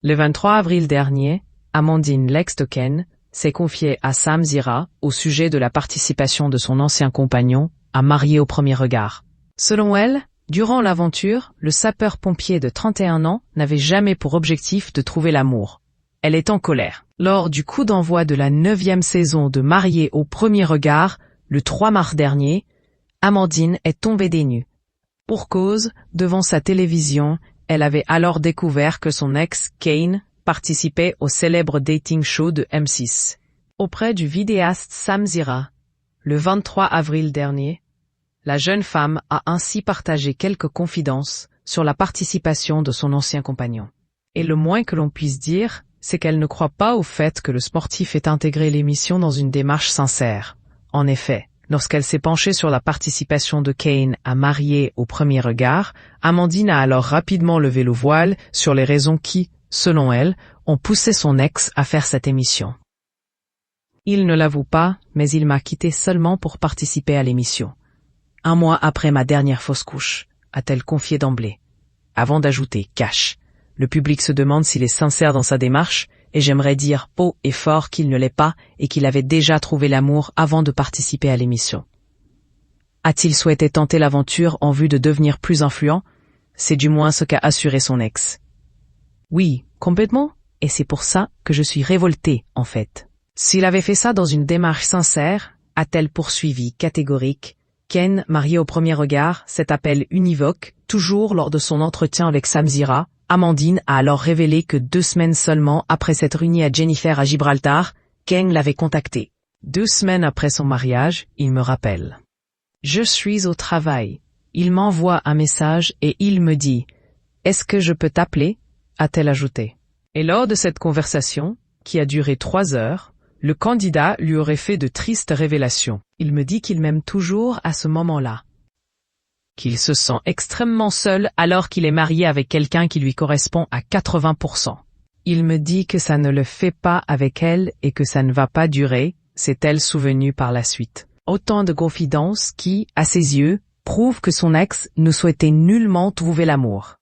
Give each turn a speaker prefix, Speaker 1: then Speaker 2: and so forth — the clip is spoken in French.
Speaker 1: Le 23 avril dernier, Amandine, l'ex de Ken, s'est confiée à Sam Zira au sujet de la participation de son ancien compagnon à Marié au premier regard. Selon elle, durant l'aventure, le sapeur-pompier de 31 ans n'avait jamais pour objectif de trouver l'amour. Elle est en colère. Lors du coup d'envoi de la 9e saison de Marié au premier regard, le 3 mars dernier, Amandine est tombée des nues. Pour cause, devant sa télévision, elle avait alors découvert que son ex, Kane, participait au célèbre dating show de M6. Auprès du vidéaste Sam Zira, le 23 avril dernier, la jeune femme a ainsi partagé quelques confidences sur la participation de son ancien compagnon. Et le moins que l'on puisse dire, c'est qu'elle ne croit pas au fait que le sportif ait intégré l'émission dans une démarche sincère. En effet, lorsqu'elle s'est penchée sur la participation de Kane à Marié au premier regard, Amandine a alors rapidement levé le voile sur les raisons qui, selon elle, ont poussé son ex à faire cette émission. Il ne l'avoue pas, mais il m'a quitté seulement pour participer à l'émission. 1 mois après ma dernière fausse couche, a-t-elle confié d'emblée. Avant d'ajouter « cash ». Le public se demande s'il est sincère dans sa démarche, et j'aimerais dire haut et fort qu'il ne l'est pas et qu'il avait déjà trouvé l'amour avant de participer à l'émission. A-t-il souhaité tenter l'aventure en vue de devenir plus influent? C'est du moins ce qu'a assuré son ex. Oui, complètement, et c'est pour ça que je suis révoltée, en fait. S'il avait fait ça dans une démarche sincère, a-t-elle poursuivi catégorique, Ken, marié au premier regard, cet appel univoque, toujours lors de son entretien avec Sam Zira, Amandine a alors révélé que 2 semaines seulement après s'être unie à Jennifer à Gibraltar, Ken l'avait contacté. 2 semaines après son mariage, il me rappelle. Je suis au travail. Il m'envoie un message et il me dit « Est-ce que je peux t'appeler ?» a-t-elle ajouté. Et lors de cette conversation, qui a duré 3 heures, le candidat lui aurait fait de tristes révélations. Il me dit qu'il m'aime toujours à ce moment-là. Qu'il se sent extrêmement seul alors qu'il est marié avec quelqu'un qui lui correspond à 80%. Il me dit que ça ne le fait pas avec elle et que ça ne va pas durer, s'est-elle souvenue par la suite. Autant de confidences qui, à ses yeux, prouvent que son ex ne souhaitait nullement trouver l'amour.